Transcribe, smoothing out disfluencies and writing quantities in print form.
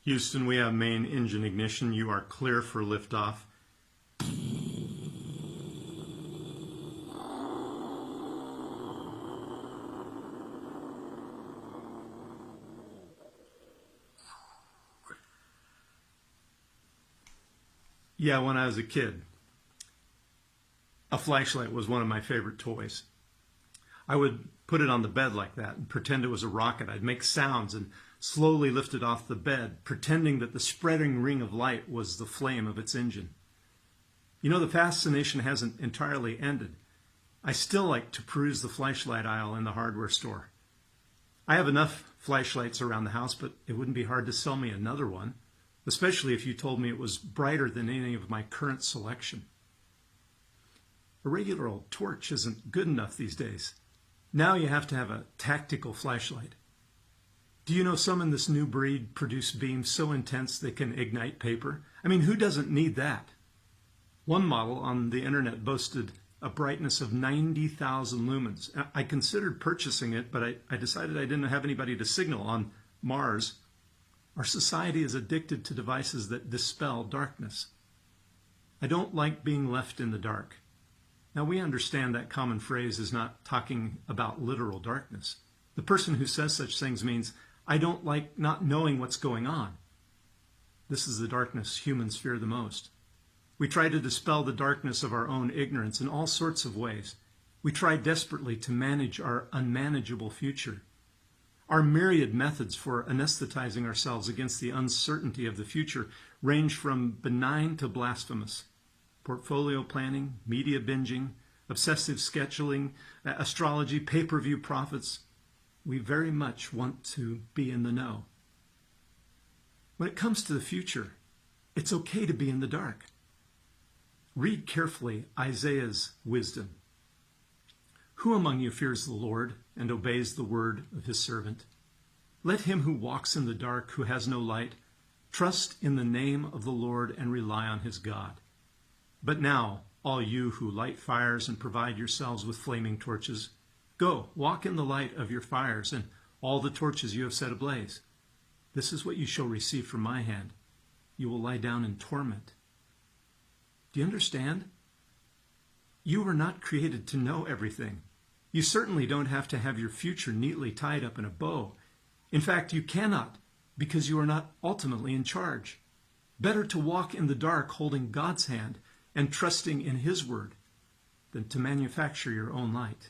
Houston, we have main engine ignition. You are clear for liftoff. Yeah, when I was a kid, a flashlight was one of my favorite toys. I would put it on the bed like that and pretend it was a rocket. I'd make sounds and slowly lift it off the bed, pretending that the spreading ring of light was the flame of its engine. You know, the fascination hasn't entirely ended. I still like to peruse the flashlight aisle in the hardware store. I have enough flashlights around the house, but it wouldn't be hard to sell me another one, especially if you told me it was brighter than any of my current selection. A regular old torch isn't good enough these days. Now you have to have a tactical flashlight. Do you know some in this new breed produce beams so intense they can ignite paper? I mean, who doesn't need that? One model on the internet boasted a brightness of 90,000 lumens. I considered purchasing it, but I decided I didn't have anybody to signal on Mars. Our society is addicted to devices that dispel darkness. I don't like being left in the dark. Now, we understand that common phrase is not talking about literal darkness. The person who says such things means, I don't like not knowing what's going on. This is the darkness humans fear the most. We try to dispel the darkness of our own ignorance in all sorts of ways. We try desperately to manage our unmanageable future. Our myriad methods for anesthetizing ourselves against the uncertainty of the future range from benign to blasphemous. Portfolio planning, media binging, obsessive scheduling, astrology, pay-per-view profits. We very much want to be in the know. When it comes to the future, it's okay to be in the dark. Read carefully Isaiah's wisdom. Who among you fears the Lord and obeys the word of his servant? Let him who walks in the dark, who has no light, trust in the name of the Lord and rely on his God. But now, all you who light fires and provide yourselves with flaming torches, go, walk in the light of your fires and all the torches you have set ablaze. This is what you shall receive from my hand. You will lie down in torment. Do you understand? You were not created to know everything. You certainly don't have to have your future neatly tied up in a bow. In fact, you cannot, because you are not ultimately in charge. Better to walk in the dark holding God's hand and trusting in his word than to manufacture your own light.